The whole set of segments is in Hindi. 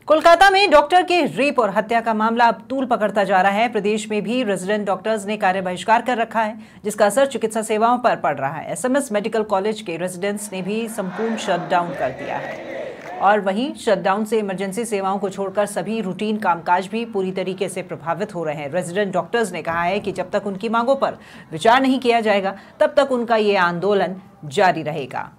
कोलकाता में डॉक्टर के रेप और हत्या का मामला अब तूल पकड़ता जा रहा है। प्रदेश में भी रेजिडेंट डॉक्टर्स ने कार्य बहिष्कार कर रखा है, जिसका असर चिकित्सा सेवाओं पर पड़ रहा है। एसएमएस मेडिकल कॉलेज के रेजिडेंट्स ने भी संपूर्ण शटडाउन कर दिया है और वहीं शटडाउन से इमरजेंसी सेवाओं को छोड़कर सभी रूटीन कामकाज भी पूरी तरीके से प्रभावित हो रहे हैं। रेजिडेंट डॉक्टर्स ने कहा है कि जब तक उनकी मांगों पर विचार नहीं किया जाएगा तब तक उनका ये आंदोलन जारी रहेगा।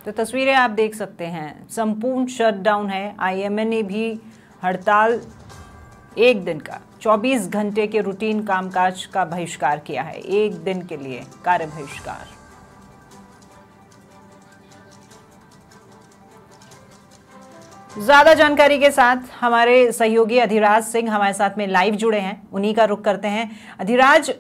तो तस्वीरें आप देख सकते हैं, संपूर्ण शटडाउन है। आईएमए ने भी हड़ताल एक दिन का 24 घंटे के रूटीन कामकाज का बहिष्कार किया है। एक दिन के लिए कार्य बहिष्कार। ज्यादा जानकारी के साथ हमारे सहयोगी अधिराज सिंह हमारे साथ में लाइव जुड़े हैं, उन्हीं का रुख करते हैं। अधिराज,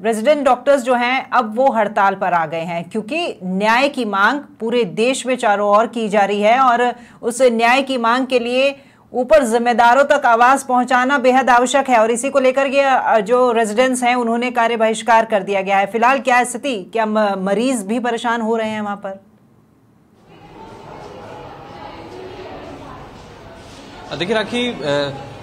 रेजिडेंट डॉक्टर्स जो हैं अब वो हड़ताल पर आ गए हैं क्योंकि न्याय की मांग पूरे देश में चारों ओर की जा रही है और उस न्याय की मांग के लिए ऊपर जिम्मेदारों तक आवाज पहुंचाना बेहद आवश्यक है और इसी को लेकर के जो रेजिडेंट्स हैं उन्होंने कार्य बहिष्कार कर दिया गया है। फिलहाल क्या स्थिति, क्या मरीज भी परेशान हो रहे हैं वहां पर? देखिए राखी,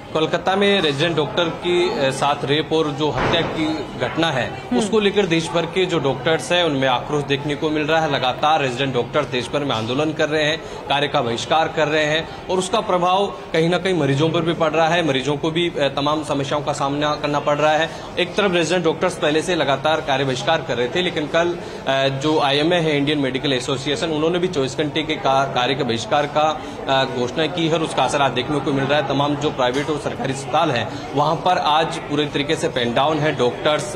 कोलकाता में रेजिडेंट डॉक्टर की साथ रेप और जो हत्या की घटना है उसको लेकर देश भर के जो डॉक्टर्स हैं उनमें आक्रोश देखने को मिल रहा है। लगातार रेजिडेंट डॉक्टर्स देश भर में आंदोलन कर रहे हैं, कार्य का बहिष्कार कर रहे हैं और उसका प्रभाव कहीं ना कहीं मरीजों पर भी पड़ रहा है। मरीजों को भी तमाम समस्याओं का सामना करना पड़ रहा है। एक तरफ रेजिडेंट डॉक्टर्स पहले से लगातार कार्य बहिष्कार कर रहे थे, लेकिन कल जो आईएमए है, इंडियन मेडिकल एसोसिएशन, उन्होंने भी 24 घंटे के कार्य के बहिष्कार का घोषणा की है और उसका असर आज देखने को मिल रहा है। तमाम जो प्राइवेट सरकारी अस्पताल है वहां पर आज पूरे तरीके से पेन डाउन है। डॉक्टर्स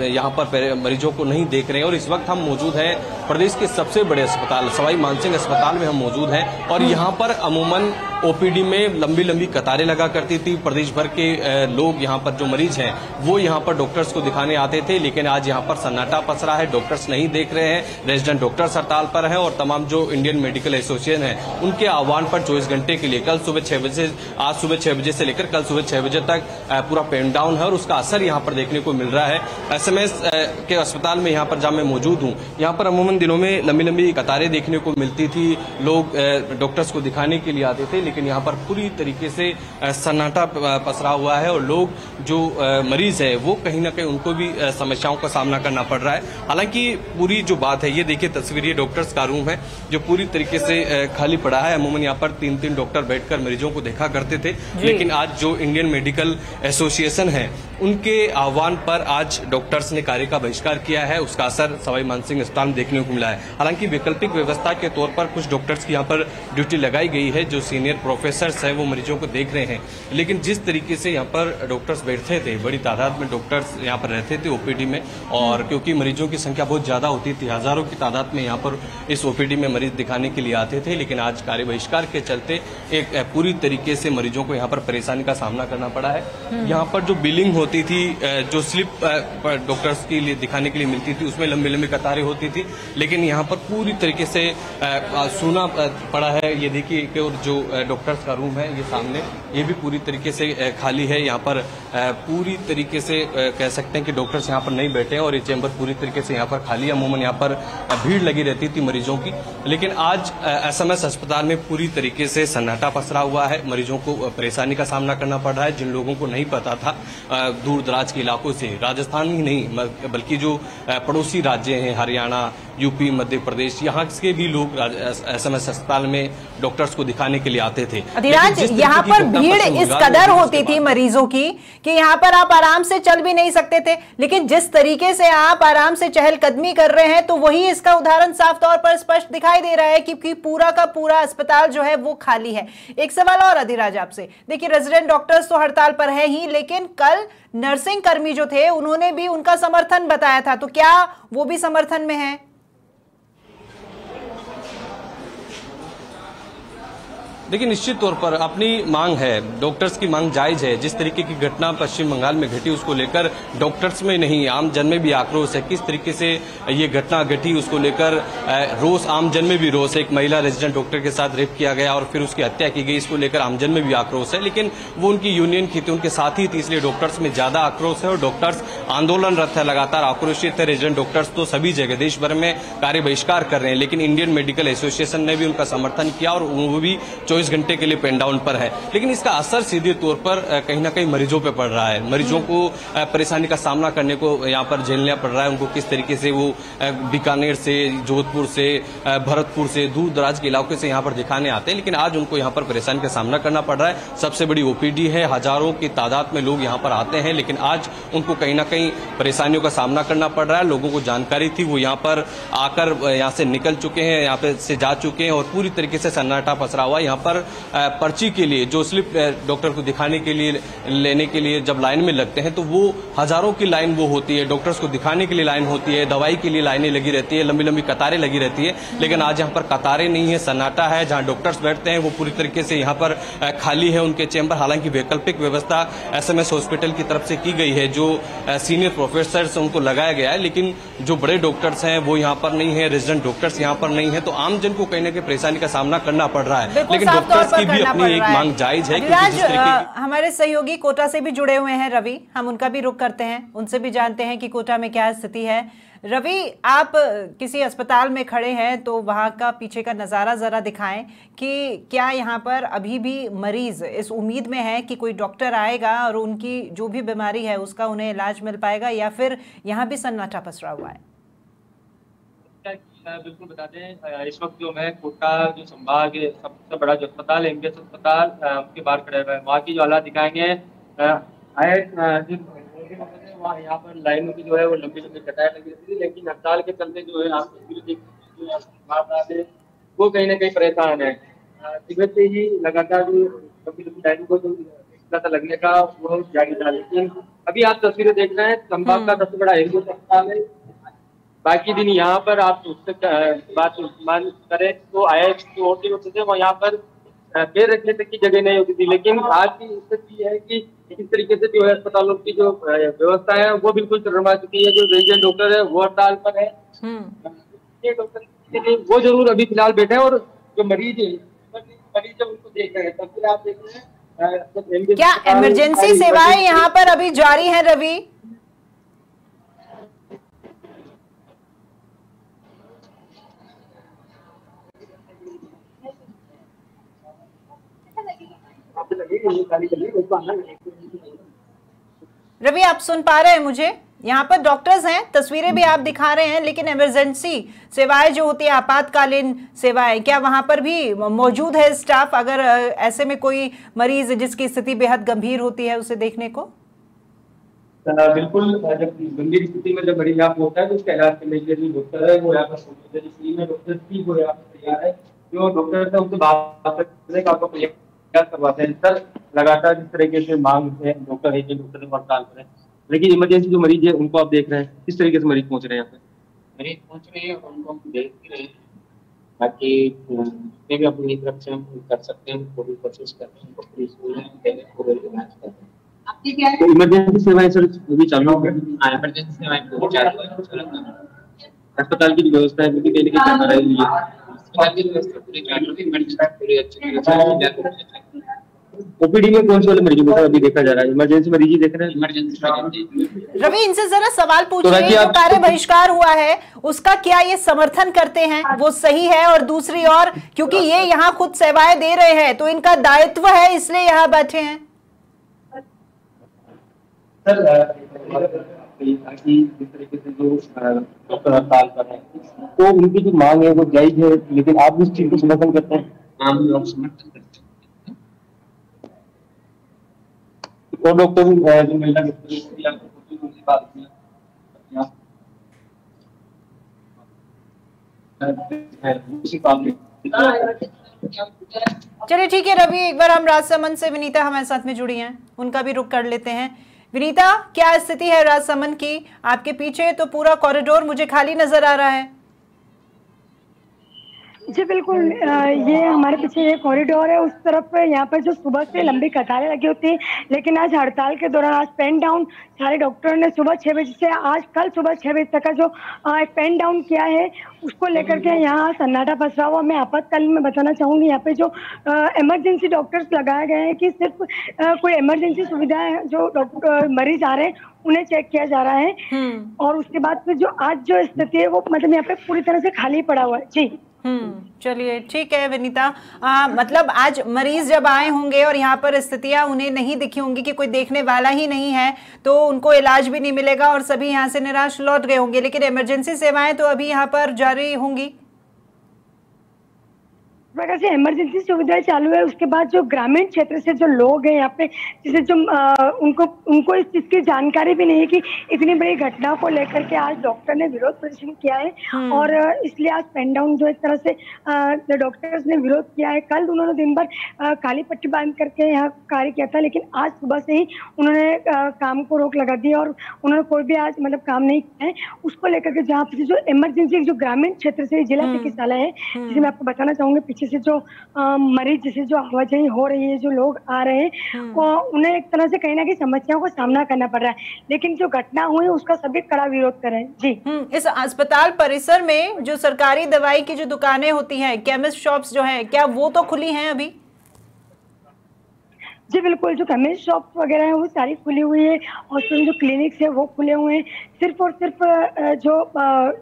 यहां पर मरीजों को नहीं देख रहे हैं और इस वक्त हम मौजूद हैं प्रदेश के सबसे बड़े अस्पताल सवाई मानसिंह अस्पताल में हम मौजूद हैं और यहां पर अमूमन ओपीडी में लंबी लंबी कतारें लगा करती थी। प्रदेश भर के लोग यहां पर जो मरीज हैं वो यहां पर डॉक्टर्स को दिखाने आते थे, लेकिन आज यहां पर सन्नाटा पसरा है। डॉक्टर्स नहीं देख रहे हैं, रेजिडेंट डॉक्टर्स हड़ताल पर हैं और तमाम जो इंडियन मेडिकल एसोसिएशन है उनके आह्वान पर 24 घंटे के लिए कल सुबह 6 बजे, आज सुबह 6 बजे से लेकर कल सुबह 6 बजे तक पूरा पेन डाउन है और उसका असर यहां पर देखने को मिल रहा है। एसएमएस के अस्पताल में यहां पर जहां मैं मौजूद हूं, यहां पर अमूमन दिनों में लंबी लंबी कतारें देखने को मिलती थी। लोग डॉक्टर्स को दिखाने के लिए आते थे, लेकिन यहां पर पूरी तरीके से सन्नाटा पसरा हुआ है और लोग जो मरीज है वो कहीं ना कहीं उनको भी समस्याओं का सामना करना पड़ रहा है। हालांकि पूरी जो बात है, ये देखिए तस्वीर, ये डॉक्टर्स का रूम है जो पूरी तरीके से खाली पड़ा है। अमूमन यहाँ पर 3-3 डॉक्टर बैठकर मरीजों को देखा करते थे, लेकिन आज जो इंडियन मेडिकल एसोसिएशन है उनके आह्वान पर आज डॉक्टर्स ने कार्य का बहिष्कार किया है। उसका असर सवाई मानसिंह अस्पताल में देखने को मिला है। हालांकि वैकल्पिक व्यवस्था के तौर पर कुछ डॉक्टर्स की यहाँ पर ड्यूटी लगाई गई है, जो सीनियर प्रोफेसर्स हैं वो मरीजों को देख रहे हैं, लेकिन जिस तरीके से यहाँ पर डॉक्टर्स बैठते थे, बड़ी तादाद में डॉक्टर्स यहाँ पर रहते थे ओपीडी में, और क्योंकि मरीजों की संख्या बहुत ज्यादा होती थी, हजारों की तादाद में यहाँ पर इस ओपीडी में मरीज दिखाने के लिए आते थे, लेकिन आज कार्य बहिष्कार के चलते एक पूरी तरीके से मरीजों को यहाँ पर परेशानी का सामना करना पड़ा है। यहाँ पर जो बिलिंग होती थी, जो स्लिप डॉक्टर्स के लिए दिखाने के लिए मिलती थी, उसमें लंबी लंबी कतारें होती थी, लेकिन यहाँ पर पूरी तरीके से सूना पड़ा है। ये देखिए, और जो डॉक्टर्स का रूम है ये सामने, ये भी पूरी तरीके से खाली है। यहाँ पर पूरी तरीके से कह सकते हैं कि डॉक्टर्स यहाँ पर नहीं बैठे हैं और ये चैम्बर पूरी तरीके से यहाँ पर खाली है। अमूमन यहाँ पर भीड़ लगी रहती थी मरीजों की, लेकिन आज एसएमएस अस्पताल में पूरी तरीके से सन्नाटा पसरा हुआ है। मरीजों को परेशानी का सामना करना पड़ रहा है। जिन लोगों को नहीं पता था, दूर दराज के इलाकों से, राजस्थान ही नहीं बल्कि जो पड़ोसी राज्य हैं, हरियाणा, यूपी, मध्य प्रदेश, यहाँ के भी लोग एसएमएस अस्पताल में डॉक्टर्स को दिखाने के लिए आते थे। अधिराज, यहाँ पर भीड़ इस कदर होती थी मरीजों की कि यहाँ पर आप आराम से चल भी नहीं सकते थे, लेकिन जिस तरीके से आप आराम से चहलकदमी कर रहे हैं तो वही इसका उदाहरण साफ तौर पर स्पष्ट दिखाई दे रहा है कि पूरा का पूरा अस्पताल जो है वो खाली है। एक सवाल और अधिराज आपसे, देखिए रेजिडेंट डॉक्टर्स तो हड़ताल पर है ही, लेकिन कल नर्सिंग कर्मी जो थे उन्होंने भी उनका समर्थन बताया था, तो क्या वो भी समर्थन में है? लेकिन निश्चित तौर पर अपनी मांग है, डॉक्टर्स की मांग जायज है। जिस तरीके की घटना पश्चिम बंगाल में घटी उसको लेकर डॉक्टर्स में नहीं आम जन में भी आक्रोश है। किस तरीके से ये घटना घटी उसको लेकर रोष, आम जन में भी रोष है। एक महिला रेजिडेंट डॉक्टर के साथ रेप किया गया और फिर उसकी हत्या की गई, इसको लेकर आम जन में भी आक्रोश है। लेकिन वो उनकी यूनियन की थी, उनके साथ ही थी, इसलिए डॉक्टर्स में ज्यादा आक्रोश है और डॉक्टर्स आंदोलनरत है, लगातार आक्रोशित है। रेजिडेंट डॉक्टर्स तो सभी जगह देश भर में कार्य बहिष्कार कर रहे हैं, लेकिन इंडियन मेडिकल एसोसिएशन ने भी उनका समर्थन किया और वो भी 24 घंटे के लिए पेन डाउन पर है। लेकिन इसका असर सीधे तौर पर कहीं ना कहीं मरीजों पर पड़ रहा है। मरीजों को परेशानी का सामना करने को यहाँ पर झेलना पड़ रहा है। उनको किस तरीके से वो बीकानेर से, जोधपुर से, भरतपुर से, दूर दराज के इलाकों से यहाँ पर दिखाने आते हैं, लेकिन आज उनको यहाँ पर परेशानी का सामना करना पड़ रहा है। सबसे बड़ी ओपीडी है, हजारों की तादाद में लोग यहाँ पर आते हैं, लेकिन आज उनको कहीं ना कहीं परेशानियों का सामना करना पड़ रहा है। लोगों को जानकारी थी, वो यहाँ पर आकर यहाँ से निकल चुके हैं, यहाँ पे से जा चुके हैं और पूरी तरीके से सन्नाटा पसरा हुआ। यहाँ पर पर्ची के लिए जो स्लिप डॉक्टर को दिखाने के लिए लेने के लिए जब लाइन में लगते हैं तो वो हजारों की लाइन वो होती है, डॉक्टर्स को दिखाने के लिए लाइन होती है, दवाई के लिए लाइनें लगी रहती है, लंबी लंबी कतारें लगी रहती है। लेकिन आज यहाँ पर कतारें नहीं है, सन्नाटा है। जहाँ डॉक्टर्स बैठते हैं वो पूरी तरीके से यहाँ पर खाली है उनके चेंबर। हालांकि वैकल्पिक व्यवस्था एसएमएस हॉस्पिटल की तरफ से की गई है, जो सीनियर प्रोफेसर उनको लगाया गया है, लेकिन जो बड़े डॉक्टर्स हैं वो यहाँ पर नहीं है, रेजिडेंट डॉक्टर्स यहाँ पर नहीं है। तो आम जन को कहीं ना कहीं परेशानी का सामना करना पड़ रहा है, लेकिन डॉक्टर्स की भी अपनी एक मांग जायज है। हमारे सहयोगी कोटा से भी जुड़े हुए हैं रवि, हम उनका भी रुख करते हैं, उनसे भी जानते हैं कि कोटा में क्या स्थिति है। रवि, आप किसी अस्पताल में खड़े हैं तो वहां का पीछे का नज़ारा जरा दिखाएं कि क्या यहाँ पर अभी भी मरीज इस उम्मीद में है कि कोई डॉक्टर आएगा और उनकी जो भी बीमारी है उसका उन्हें इलाज मिल पाएगा, या फिर यहाँ भी सन्नाटा पसरा हुआ है? बिल्कुल बता दें, इस वक्त जो मैं कोटा जो संभाग सबसे बड़ा जो अस्पताल है, एमबीएस अस्पताल, उसके बाहर खड़े हुए हैं। वहाँ की जो हालात दिखाएंगे। वहाँ यहाँ पर लाइनों की जो है वो लंबी लंबी कतारें लगी रहती थी, लेकिन हड़ताल के चलते जो है आप वो कहीं ना कहीं परेशान है। सुबह से ही लगातार जो लंबी लंबी लाइनों को जो लगने का वो जारी था। लेकिन अभी आप तस्वीरें देख रहे हैं, संभाग का सबसे बड़ा एमबीएस अस्पताल है। बाकी दिन यहाँ पर आप उससे बात मान करें तो आईएच जो होती होते थे वो यहाँ पर पैर रखने तक की जगह नहीं होती थी। लेकिन आज की स्थिति है कि इस तरीके से जो है अस्पतालों की जो व्यवस्था है वो बिल्कुल चरमरा चुकी है। जो रेजिडेंट डॉक्टर है वो हड़ताल पर है। डॉक्टर वो जरूर अभी फिलहाल बैठे हैं और जो मरीज है उनको देख रहे हैं। तब फिर आप देख रहे हैं क्या इमरजेंसी सेवाएं यहाँ पर अभी जारी है रवि? रवि, आप सुन पा रहे हैं मुझे? यहाँ पर डॉक्टर्स हैं, तस्वीरें भी आप दिखा रहे हैं, लेकिन इमरजेंसी सेवाएं जो होती है, आपातकालीन सेवाएं, क्या वहां पर भी मौजूद है स्टाफ अगर ऐसे में कोई मरीज जिसकी स्थिति बेहद गंभीर होती है उसे देखने को? बिल्कुल, जब गंभीर स्थिति में जब मरीज यहाँ होता है तो उसका इलाज करने के लिए जो डॉक्टर है वो यहाँ पर डॉक्टर की वो यहाँ पर तैयार है। जो डॉक्टर है उनसे बात करने का आपको करवाते हैं। सर, लगातार जिस तरीके से मांग है डॉक्टर है कि डॉक्टर हड़ताल पर है, लेकिन इमरजेंसी जो मरीज है उनको आप देख रहे हैं किस तरीके से मरीज पहुंच रहे हैं यहाँ पे। मरीज पहुंच रहे हैं, उनको हम देख भी रहे हैं। बाकी भी अपनी तरफ से हम कर सकते हैं, वो भी कोशिश करते हैं। तो इमरजेंसी सेवाएं सर भी चालू है। इमरजेंसी सेवाएं चालू है। अस्पताल की व्यवस्था है वो भी कहीं ना कहीं रही है। अस्पताल की व्यवस्था पूरी चालू है, मेडिसिन पूरी अच्छी तरह से। ओपीडी में कौन से वाले मरीजों को अभी देखा जा रहा है? इमरजेंसी मरीज ही देख रहे हैं। इमरजेंसी रवि, इनसे जरा सवाल पूछिए, जो कार्य बहिष्कार हुआ है उसका क्या ये समर्थन करते हैं, वो सही है? और दूसरी ओर क्योंकि ये यहाँ खुद सेवाएं दे रहे हैं तो इनका दायित्व है, इसलिए यहाँ बैठे हैं। सर, जिस तरीके से जो डॉक्टर हड़ताल पर है तो उनकी जो मांग है वो जायज है, लेकिन आप इस चीज को समर्थन करते हैं? हम लोग समर्थन करते हैं। और डॉक्टर जो महिला बात चलिए ठीक है रवि, एक बार हम राजसमंद से विनीता हमारे साथ में जुड़ी हैं, उनका भी रुख कर लेते हैं। विनीता, क्या स्थिति है राजसमंद की? आपके पीछे तो पूरा कॉरिडोर मुझे खाली नजर आ रहा है। जी बिल्कुल, ये हमारे पीछे ये कॉरिडोर है, उस तरफ यहाँ पर जो सुबह से लंबी कतारें लगी होती हैं, लेकिन आज हड़ताल के दौरान आज पेन डाउन सारे डॉक्टरों ने सुबह 6 बजे से आज कल सुबह 6 बजे तक का जो पेन डाउन किया है, उसको लेकर के यहाँ सन्नाटा पसरा हुआ। मैं आपातकालीन में बताना चाहूँगी, यहाँ पे जो इमरजेंसी डॉक्टर्स लगाए गए हैं कि सिर्फ कोई इमरजेंसी सुविधाएं जो मरीज आ रहे हैं उन्हें चेक किया जा रहा है, और उसके बाद फिर जो आज जो स्थिति है वो मतलब यहाँ पे पूरी तरह से खाली पड़ा हुआ है। जी चलिए ठीक है विनीता, मतलब आज मरीज जब आए होंगे और यहाँ पर स्थितियां उन्हें नहीं दिखी होंगी कि कोई देखने वाला ही नहीं है, तो उनको इलाज भी नहीं मिलेगा और सभी यहाँ से निराश लौट गए होंगे, लेकिन इमरजेंसी सेवाएं तो अभी यहाँ पर जारी होंगी। प्रकार से इमरजेंसी सुविधाएं चालू है। उसके बाद जो ग्रामीण क्षेत्र से जो लोग हैं यहाँ पे, जैसे जो उनको इस चीज की जानकारी भी नहीं है कि इतनी बड़ी घटना को लेकर के आज डॉक्टर ने विरोध प्रदर्शन किया है, और इसलिए आज पेन डाउन जो एक तरह से डॉक्टर्स ने विरोध किया है। कल उन्होंने दिन भर काली पट्टी बांध करके यहाँ कार्य किया था, लेकिन आज सुबह से ही उन्होंने काम को रोक लगा दी और उन्होंने कोई भी आज मतलब काम नहीं किया है। उसको लेकर के जहाँ पे जो इमरजेंसी जो ग्रामीण क्षेत्र से जिला चिकित्सालय है, जिसे मैं आपको बताना चाहूंगी, पीछे से जो मरीज जैसे जो आवाजाही हो रही है, जो लोग आ रहे हैं, उन्हें एक तरह से कहीं ना कहीं समस्याओं का सामना करना पड़ रहा है, लेकिन जो घटना हुई उसका सभी कड़ा विरोध कर रहे हैं। जी इस अस्पताल परिसर में जो सरकारी दवाई की जो दुकानें होती हैं, केमिस्ट शॉप्स जो है, क्या वो तो खुली हैं अभी? जी बिल्कुल, जो केमिस्ट शॉप वगैरह है वो सारी खुली हुई है, हॉस्पिटल जो क्लिनिक्स है वो खुले हुए हैं। सिर्फ और सिर्फ जो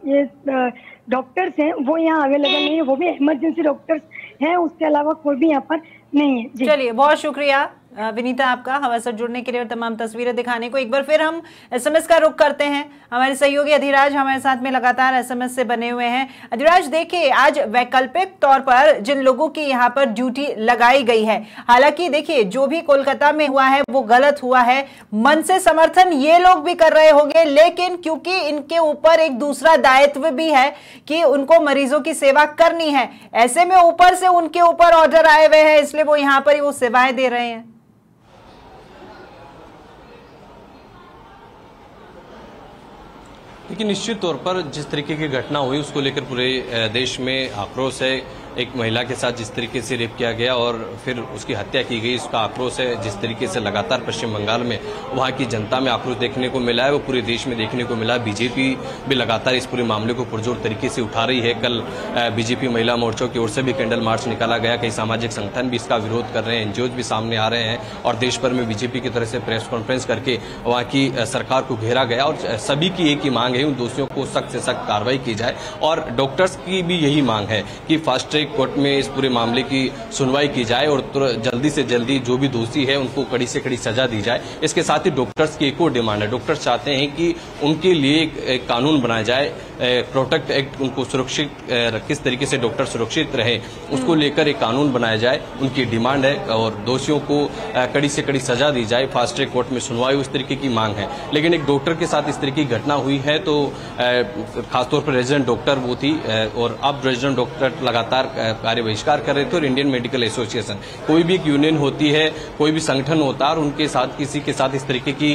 ये डॉक्टर्स हैं वो यहाँ अवेलेबल नहीं है, वो भी इमरजेंसी डॉक्टर्स हैं, उसके अलावा कोई भी यहाँ पर नहीं है। चलिए बहुत शुक्रिया विनीता आपका हमारे साथ जुड़ने के लिए और तमाम तस्वीरें दिखाने को। एक बार फिर हम एसएमएस का रुख करते हैं। हमारे सहयोगी अधिराज हमारे साथ में लगातार एसएमएस से बने हुए हैं। अधिराज देखिए, आज वैकल्पिक तौर पर जिन लोगों की यहाँ पर ड्यूटी लगाई गई है, हालांकि देखिए जो भी कोलकाता में हुआ है वो गलत हुआ है, मन से समर्थन ये लोग भी कर रहे होंगे, लेकिन क्योंकि इनके ऊपर एक दूसरा दायित्व भी है कि उनको मरीजों की सेवा करनी है, ऐसे में ऊपर से उनके ऊपर ऑर्डर आए हुए हैं, इसलिए वो यहाँ पर ही वो सेवाएं दे रहे हैं। लेकिन निश्चित तौर पर जिस तरीके की घटना हुई उसको लेकर पूरे देश में आक्रोश है। एक महिला के साथ जिस तरीके से रेप किया गया और फिर उसकी हत्या की गई, उसका आक्रोश है। जिस तरीके से लगातार पश्चिम बंगाल में वहां की जनता में आक्रोश देखने को मिला है, वो पूरे देश में देखने को मिला। बीजेपी भी लगातार इस पूरे मामले को पुरजोर तरीके से उठा रही है। कल बीजेपी महिला मोर्चों की ओर से भी कैंडल मार्च निकाला गया। कई सामाजिक संगठन भी इसका विरोध कर रहे हैं, एनजीओज भी सामने आ रहे हैं और देश भर में बीजेपी की तरफ से प्रेस कॉन्फ्रेंस करके वहां की सरकार को घेरा गया और सभी की एक ही मांग है, उन दोषियों को सख्त से सख्त कार्रवाई की जाए। और डॉक्टर्स की भी यही मांग है कि फास्ट ट्रैक कोर्ट में इस पूरे मामले की सुनवाई की जाए और जल्दी से जल्दी जो भी दोषी है उनको कड़ी से कड़ी सजा दी जाए। इसके साथ ही डॉक्टर्स की एक और डिमांड है। डॉक्टर्स चाहते हैं कि उनके लिए एक कानून बनाया जाए, प्रोटेक्ट एक्ट, उनको सुरक्षित किस तरीके से डॉक्टर सुरक्षित रहे उसको लेकर एक कानून बनाया जाए, उनकी डिमांड है। और दोषियों को कड़ी से कड़ी सजा दी जाए, फास्ट ट्रैक कोर्ट में सुनवाई, उस तरीके की मांग है। लेकिन एक डॉक्टर के साथ इस तरीके की घटना हुई है तो खासतौर पर रेजिडेंट डॉक्टर वो थी और अब रेजिडेंट डॉक्टर लगातार कार्य बहिष्कार कर रहे थे। और इंडियन मेडिकल एसोसिएशन, कोई भी एक यूनियन होती है, कोई भी संगठन होता है और उनके साथ किसी के साथ इस तरीके की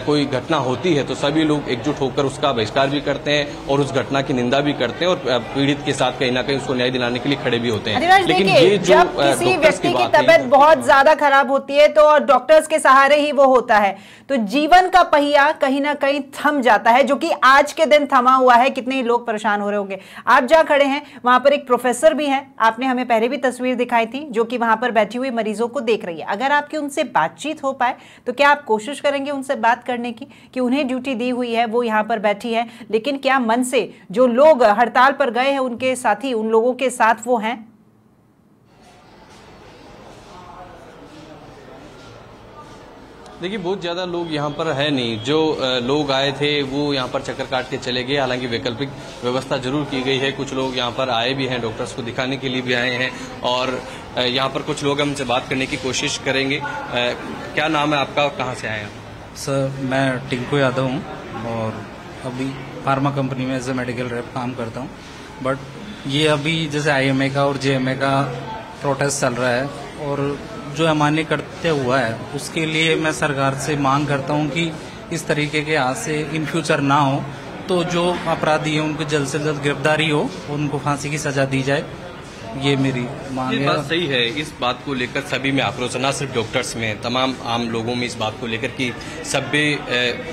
कोई घटना होती है तो सभी लोग एकजुट होकर उसका बहिष्कार भी करते हैं और उस घटना की निंदा भी करते हैं और पीड़ित के साथ कहीं ना कहीं उसको न्याय दिलाने के लिए खड़े भी होते हैं। लेकिन ये जब किसी व्यक्ति की तबीयत बहुत ज्यादा खराब होती है तो डॉक्टर्स के सहारे ही वो होता है, तो जीवन का पहिया कहीं ना कहीं थम जाता है, जो कि आज के दिन थमा हुआ है। कितने ही लोग परेशान हो रहे होंगे। आप जहां खड़े हैं वहां पर एक प्रोफेसर भी है, आपने हमें पहले भी तस्वीर दिखाई थी, जो कि वहां पर बैठी हुई मरीजों को देख रही है। अगर आपकी उनसे बातचीत हो पाए तो क्या आप कोशिश करेंगे उनसे बात करने की कि उन्हें ड्यूटी दी हुई है, वो यहां पर बैठी है, लेकिन क्या मन से जो लोग हड़ताल पर गए हैं उनके साथी, उन लोगों के साथ वो हैं? देखिए बहुत ज्यादा लोग यहाँ पर है नहीं। जो लोग आए थे वो यहाँ पर चक्कर काट के चले गए। हालांकि वैकल्पिक व्यवस्था जरूर की गई है। कुछ लोग यहाँ पर आए भी हैं, डॉक्टर्स को दिखाने के लिए भी आए हैं और यहाँ पर कुछ लोग हमसे बात करने की कोशिश करेंगे। क्या नाम है आपका, कहाँ से आए हैं? सर मैं टिंकू यादव हूँ और अभी फार्मा कंपनी में एज ए मेडिकल रेप काम करता हूँ। बट ये अभी जैसे IMA का और JMA का प्रोटेस्ट चल रहा है और जो अमान्य करते हुआ है उसके लिए मैं सरकार से मांग करता हूं कि इस तरीके के आज से इन फ्यूचर ना हो, तो जो अपराधी है उनको जल्द से जल्द गिरफ्तारी हो, उनको फांसी की सजा दी जाए ये मेरी मांग ये है। बात सही है। इस बात को लेकर सभी में आक्रोश है, न सिर्फ डॉक्टर्स में, तमाम आम लोगों में इस बात को लेकर कि सभ्य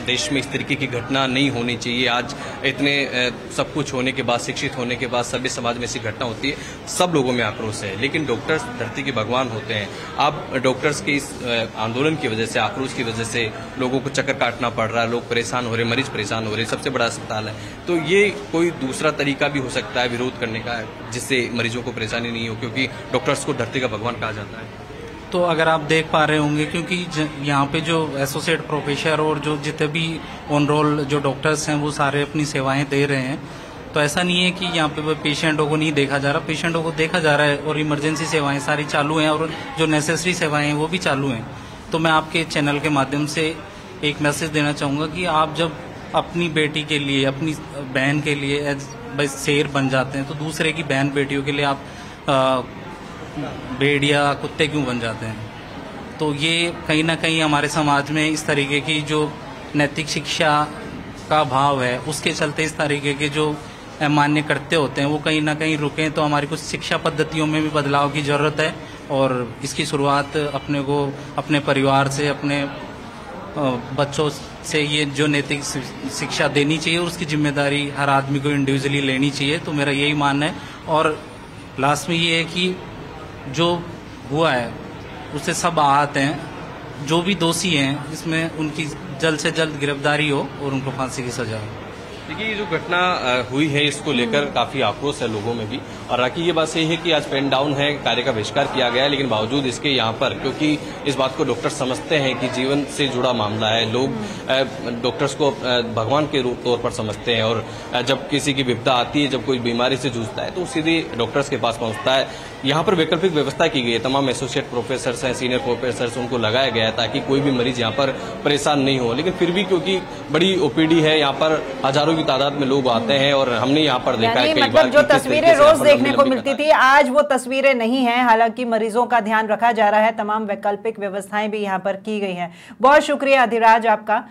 देश में इस तरीके की घटना नहीं होनी चाहिए। आज इतने सब कुछ होने के बाद, शिक्षित होने के बाद सभ्य समाज में ऐसी घटना होती है, सब लोगों में आक्रोश है। लेकिन डॉक्टर्स धरती के भगवान होते हैं। अब डॉक्टर्स के इस आंदोलन की वजह से, आक्रोश की वजह से लोगों को चक्कर काटना पड़ रहा है, लोग परेशान हो रहे, मरीज परेशान हो रहे, सबसे बड़ा अस्पताल है। तो ये कोई दूसरा तरीका भी हो सकता है विरोध करने का, जिससे मरीजों को परेशानी नहीं हो, क्योंकि डॉक्टर्स को धरती का भगवान कहा जाता है। तो अगर आप देख पा रहे होंगे, क्योंकि यहाँ पे जो एसोसिएट प्रोफेसर और जो जितने भी ऑन रोल जो डॉक्टर्स हैं वो सारे अपनी सेवाएं दे रहे हैं। तो ऐसा नहीं है कि यहाँ पे पेशेंटों को नहीं देखा जा रहा, पेशेंटों को देखा जा रहा है और इमरजेंसी सेवाएं सारी चालू हैं और जो नेसेसरी सेवाएं हैं वो भी चालू हैं। तो मैं आपके चैनल के माध्यम से एक मैसेज देना चाहूँगा कि आप जब अपनी बेटी के लिए, अपनी बहन के लिए शेर बन जाते हैं, तो दूसरे की बहन बेटियों के लिए आप भेड़िया कुत्ते क्यों बन जाते हैं? तो ये कहीं ना कहीं हमारे समाज में इस तरीके की जो नैतिक शिक्षा का भाव है, उसके चलते इस तरीके के जो मान्य करते होते हैं वो कहीं ना कहीं रुकें। तो हमारी कुछ शिक्षा पद्धतियों में भी बदलाव की जरूरत है और इसकी शुरुआत अपने को, अपने परिवार से, अपने बच्चों से ये जो नैतिक शिक्षा देनी चाहिए और उसकी जिम्मेदारी हर आदमी को इंडिविजुअली लेनी चाहिए। तो मेरा यही मानना है। और लास्ट में ये है कि जो हुआ है उससे सब आहत हैं, जो भी दोषी हैं इसमें उनकी जल्द से जल्द गिरफ्तारी हो और उनको फांसी की सजा हो। देखिए, ये जो घटना हुई है इसको लेकर काफी आक्रोश है लोगों में भी। और बाकी ये बात सही है कि आज पेन डाउन है, कार्य का बहिष्कार किया गया है, लेकिन बावजूद इसके यहाँ पर, क्योंकि इस बात को डॉक्टर समझते हैं कि जीवन से जुड़ा मामला है, लोग डॉक्टर्स को भगवान के तौर पर समझते हैं। और जब किसी की विपदा आती है, जब कोई बीमारी से जूझता है, तो सीधे डॉक्टर्स के पास पहुंचता है। यहाँ पर वैकल्पिक व्यवस्था की गई है, तमाम एसोसिएट प्रोफेसर हैं, सीनियर प्रोफेसर, उनको लगाया गया है ताकि कोई भी मरीज यहाँ पर परेशान नहीं हो। लेकिन फिर भी क्योंकि बड़ी ओपीडी है, यहाँ पर हजारों की तादाद में लोग आते हैं और हमने यहाँ पर देखा है कई बार जो तस्वीरें रोज देखने को मिलती थी, आज वो तस्वीरें नहीं है। हालांकि मरीजों का ध्यान रखा जा रहा है, तमाम वैकल्पिक व्यवस्थाएं भी यहाँ पर की गई हैं। बहुत शुक्रिया अधिराज आपका